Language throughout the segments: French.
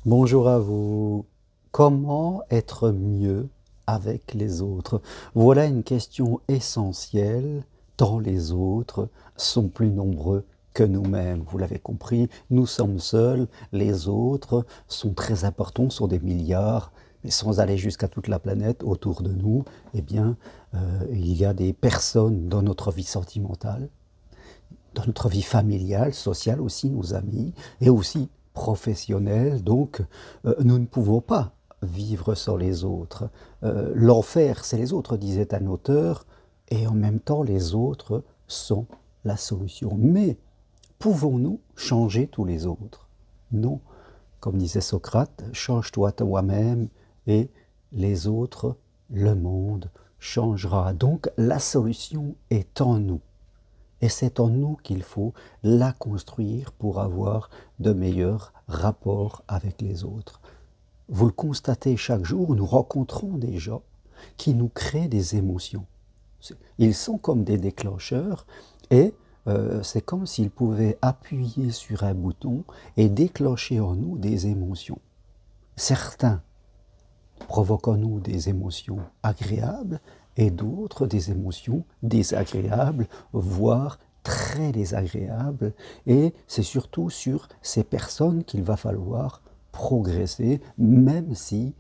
Bonjour à vous. Comment être mieux avec les autres? Voilà une question essentielle, tant les autres sont plus nombreux que nous-mêmes. Vous l'avez compris, nous sommes seuls, les autres sont très importants, sont des milliards, mais sans aller jusqu'à toute la planète autour de nous, eh bien, il y a des personnes dans notre vie sentimentale, dans notre vie familiale, sociale aussi, nos amis, et aussi professionnelle. Donc, nous ne pouvons pas vivre sans les autres. L'enfer, c'est les autres, disait un auteur, et en même temps, les autres sont la solution. Mais pouvons-nous changer tous les autres? Non. Comme disait Socrate, change-toi toi-même et les autres, le monde changera. Donc la solution est en nous. Et c'est en nous qu'il faut la construire pour avoir de meilleurs rapports avec les autres. Vous le constatez chaque jour, nous rencontrons des gens qui nous créent des émotions. Ils sont comme des déclencheurs et c'est comme s'ils pouvaient appuyer sur un bouton et déclencher en nous des émotions. Certains provoquent en nous des émotions agréables et d'autres des émotions désagréables, voire très désagréables. Et c'est surtout sur ces personnes qu'il va falloir progresser, même si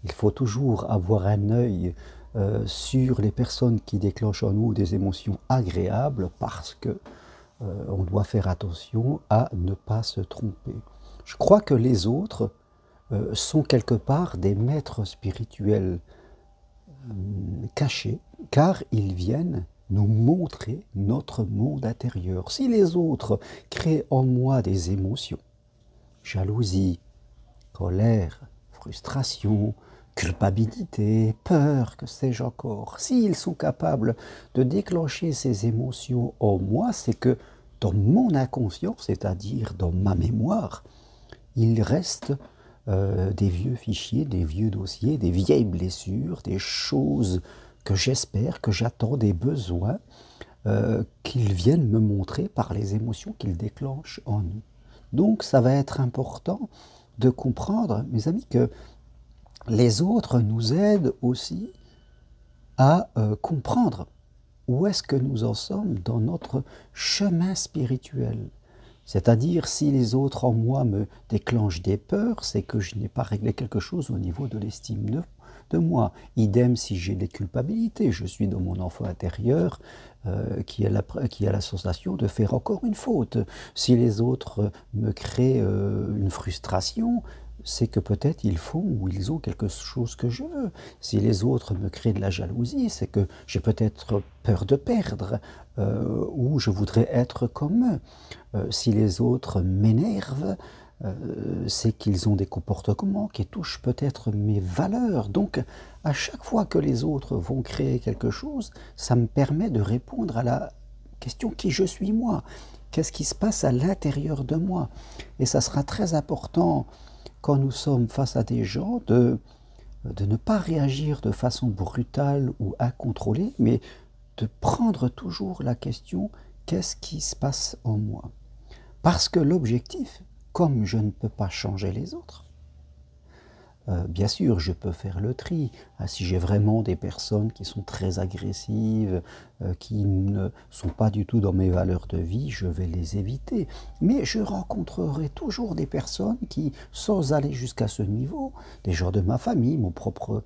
il faut toujours avoir un œil sur les personnes qui déclenchent en nous des émotions agréables, parce que on doit faire attention à ne pas se tromper. Je crois que les autres sont quelque part des maîtres spirituels cachés, car ils viennent nous montrer notre monde intérieur. Si les autres créent en moi des émotions, jalousie, colère, frustration, culpabilité, peur, que sais-je encore, s'ils sont capables de déclencher ces émotions en moi, c'est que dans mon inconscient, c'est-à-dire dans ma mémoire, il reste des vieux fichiers, des vieux dossiers, des vieilles blessures, des choses que j'espère, que j'attends, des besoins qu'ils viennent me montrer par les émotions qu'ils déclenchent en nous. Donc ça va être important de comprendre, mes amis, que les autres nous aident aussi à comprendre où est-ce que nous en sommes dans notre chemin spirituel. C'est-à-dire, si les autres en moi me déclenchent des peurs, c'est que je n'ai pas réglé quelque chose au niveau de l'estime de moi. Idem si j'ai des culpabilités, je suis dans mon enfant intérieur qui a la sensation de faire encore une faute. Si les autres me créent une frustration, c'est que peut-être ils font ou ils ont quelque chose que je veux. Si les autres me créent de la jalousie, c'est que j'ai peut-être peur de perdre ou je voudrais être comme eux. Si les autres m'énervent, c'est qu'ils ont des comportements qui touchent peut-être mes valeurs. Donc, à chaque fois que les autres vont créer quelque chose, ça me permet de répondre à la question qui je suis moi. Qu'est-ce qui se passe à l'intérieur de moi? Et ça sera très important quand nous sommes face à des gens de ne pas réagir de façon brutale ou incontrôlée, mais de prendre toujours la question qu'est-ce qui se passe en moi? Parce que l'objectif, comme je ne peux pas changer les autres, bien sûr, je peux faire le tri. Si j'ai vraiment des personnes qui sont très agressives, qui ne sont pas du tout dans mes valeurs de vie, je vais les éviter. Mais je rencontrerai toujours des personnes qui, sans aller jusqu'à ce niveau, des gens de ma famille, mon propre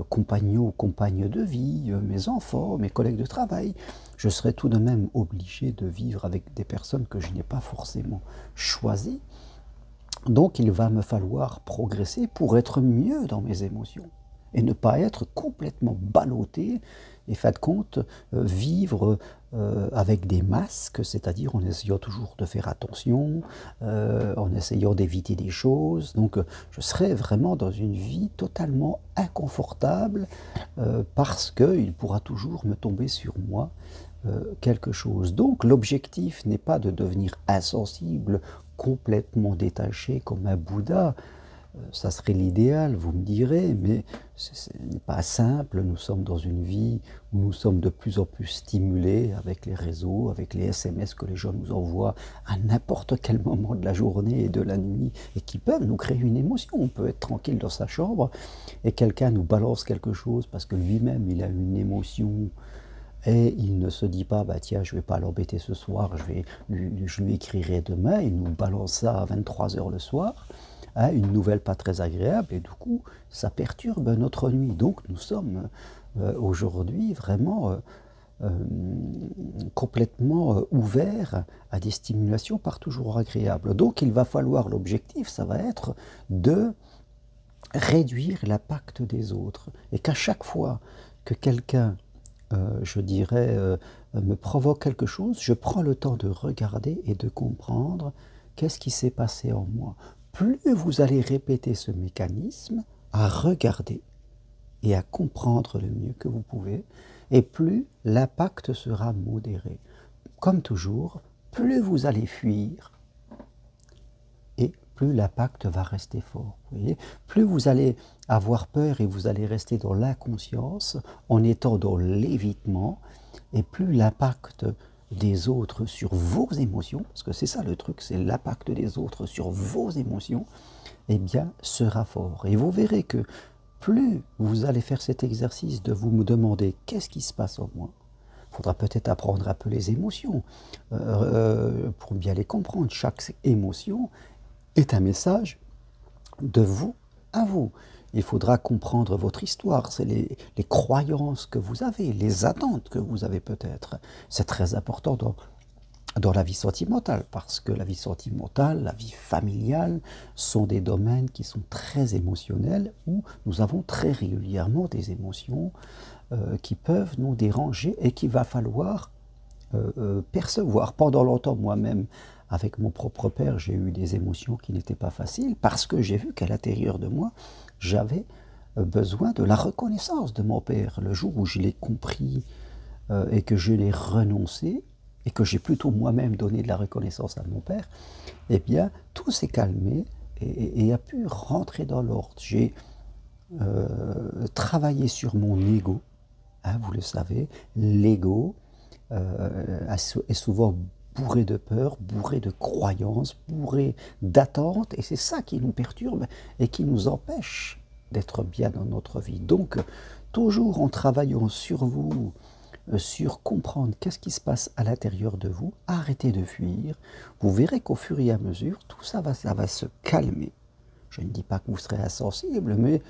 compagnon ou compagne de vie, mes enfants, mes collègues de travail, je serai tout de même obligé de vivre avec des personnes que je n'ai pas forcément choisies. Donc il va me falloir progresser pour être mieux dans mes émotions et ne pas être complètement ballotté et, fin de compte, vivre avec des masques, c'est-à-dire en essayant toujours de faire attention, en essayant d'éviter des choses. Donc je serai vraiment dans une vie totalement inconfortable parce qu'il pourra toujours me tomber sur moi quelque chose. Donc l'objectif n'est pas de devenir insensible, complètement détaché comme un Bouddha, Ça serait l'idéal, vous me direz, mais ce n'est pas simple. Nous sommes dans une vie où nous sommes de plus en plus stimulés avec les réseaux, avec les SMS que les gens nous envoient à n'importe quel moment de la journée et de la nuit, et qui peuvent nous créer une émotion. On peut être tranquille dans sa chambre et quelqu'un nous balance quelque chose parce que lui-même il a une émotion. Et il ne se dit pas, bah tiens, je ne vais pas l'embêter ce soir, je lui écrirai demain. Il nous balance ça à 23 h le soir. Hein, une nouvelle pas très agréable, et du coup, ça perturbe notre nuit. Donc, nous sommes aujourd'hui vraiment complètement ouverts à des stimulations pas toujours agréables. Donc, il va falloir, l'objectif, ça va être de réduire l'impact des autres. Et qu'à chaque fois que quelqu'un, je dirais, me provoque quelque chose, je prends le temps de regarder et de comprendre qu'est-ce qui s'est passé en moi. Plus vous allez répéter ce mécanisme, à regarder et à comprendre le mieux que vous pouvez, et plus l'impact sera modéré. Comme toujours, plus vous allez fuir, et plus l'impact va rester fort. Vous voyez, plus vous allez avoir peur et vous allez rester dans l'inconscience, en étant dans l'évitement, et plus l'impact des autres sur vos émotions, parce que c'est ça le truc, c'est l'impact des autres sur vos émotions, eh bien, sera fort. Et vous verrez que plus vous allez faire cet exercice de vous demander qu'est-ce qui se passe en moi, il faudra peut-être apprendre un peu les émotions pour bien les comprendre. Chaque émotion est un message de vous à vous. Il faudra comprendre votre histoire, c'est les croyances que vous avez, les attentes que vous avez peut-être. C'est très important dans la vie sentimentale, parce que la vie sentimentale, la vie familiale sont des domaines qui sont très émotionnels, où nous avons très régulièrement des émotions qui peuvent nous déranger et qu'il va falloir percevoir. Pendant longtemps, moi-même, avec mon propre père, j'ai eu des émotions qui n'étaient pas faciles, parce que j'ai vu qu'à l'intérieur de moi, j'avais besoin de la reconnaissance de mon père. Le jour où je l'ai compris et que je l'ai renoncé, et que j'ai plutôt moi-même donné de la reconnaissance à mon père, eh bien, tout s'est calmé et a pu rentrer dans l'ordre. J'ai travaillé sur mon ego, hein, vous le savez, l'ego est souvent bourré de peur, bourré de croyances, bourré d'attentes, et c'est ça qui nous perturbe et qui nous empêche d'être bien dans notre vie. Donc, toujours en travaillant sur vous, sur comprendre qu'est-ce qui se passe à l'intérieur de vous, arrêtez de fuir, vous verrez qu'au fur et à mesure, tout ça va se calmer. Je ne dis pas que vous serez insensible, mais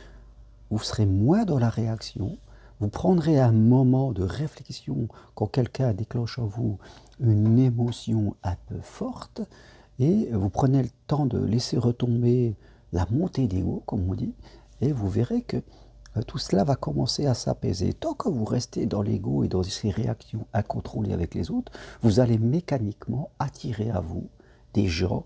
vous serez moins dans la réaction. Vous prendrez un moment de réflexion quand quelqu'un déclenche en vous une émotion un peu forte, et vous prenez le temps de laisser retomber la montée d'ego, comme on dit, et vous verrez que tout cela va commencer à s'apaiser. Tant que vous restez dans l'ego et dans ces réactions incontrôlées avec les autres, vous allez mécaniquement attirer à vous des gens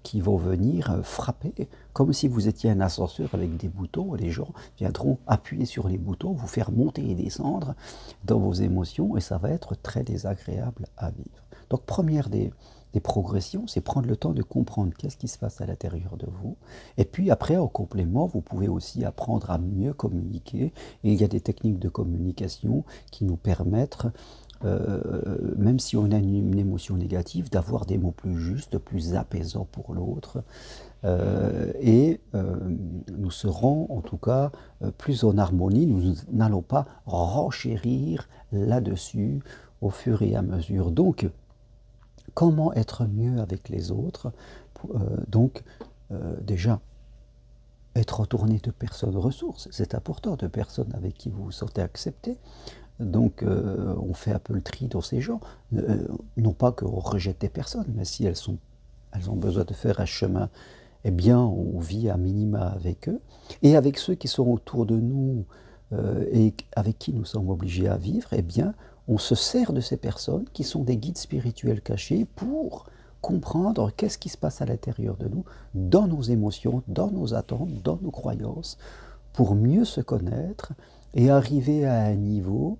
qui vont venir frapper, comme si vous étiez un ascenseur avec des boutons. Les gens viendront appuyer sur les boutons, vous faire monter et descendre dans vos émotions, et ça va être très désagréable à vivre. Donc, première des progressions, c'est prendre le temps de comprendre qu'est-ce qui se passe à l'intérieur de vous. Et puis après, en complément, vous pouvez aussi apprendre à mieux communiquer. Et il y a des techniques de communication qui nous permettent, même si on a une émotion négative, d'avoir des mots plus justes, plus apaisants pour l'autre. Nous serons en tout cas plus en harmonie. Nous n'allons pas renchérir là-dessus au fur et à mesure. Donc, comment être mieux avec les autres? Déjà, être entourné de personnes ressources, c'est important, de personnes avec qui vous vous sentez accepté. Donc, on fait un peu le tri dans ces gens. Non pas qu'on rejette des personnes, mais si elles ont besoin de faire un chemin, eh bien, on vit à minima avec eux. Et avec ceux qui sont autour de nous et avec qui nous sommes obligés à vivre, eh bien, on se sert de ces personnes qui sont des guides spirituels cachés pour comprendre qu'est-ce qui se passe à l'intérieur de nous, dans nos émotions, dans nos attentes, dans nos croyances, pour mieux se connaître et arriver à un niveau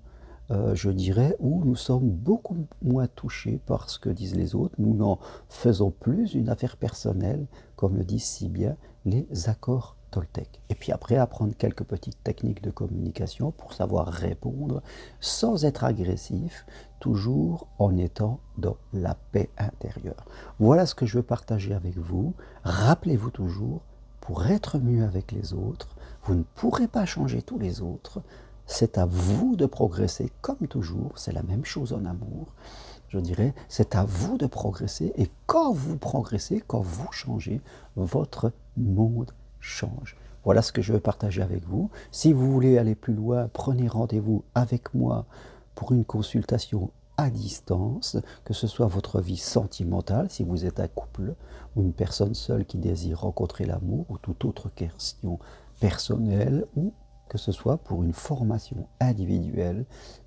je dirais, où nous sommes beaucoup moins touchés par ce que disent les autres. Nous n'en faisons plus une affaire personnelle, comme le disent si bien les accords Toltec. Et puis après, apprendre quelques petites techniques de communication pour savoir répondre sans être agressif, toujours en étant dans la paix intérieure. Voilà ce que je veux partager avec vous. Rappelez-vous toujours, pour être mieux avec les autres, vous ne pourrez pas changer tous les autres. C'est à vous de progresser, comme toujours, c'est la même chose en amour. Je dirais, c'est à vous de progresser, et quand vous progressez, quand vous changez, votre monde change. Voilà ce que je veux partager avec vous. Si vous voulez aller plus loin, prenez rendez-vous avec moi pour une consultation à distance, que ce soit votre vie sentimentale, si vous êtes un couple, ou une personne seule qui désire rencontrer l'amour, ou toute autre question personnelle, ou que ce soit pour une formation individuelle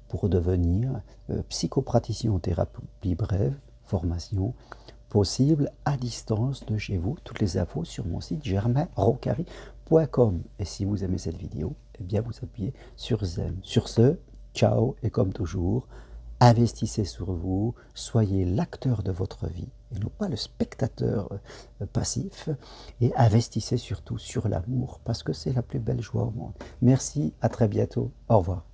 pour devenir psychopraticien en thérapie brève, formation possible à distance de chez vous. Toutes les infos sur mon site germainrocari.com. Et si vous aimez cette vidéo, eh bien vous appuyez sur j'aime. Sur ce, ciao, et comme toujours, investissez sur vous, soyez l'acteur de votre vie et non pas le spectateur passif, et investissez surtout sur l'amour parce que c'est la plus belle joie au monde. Merci, à très bientôt, au revoir.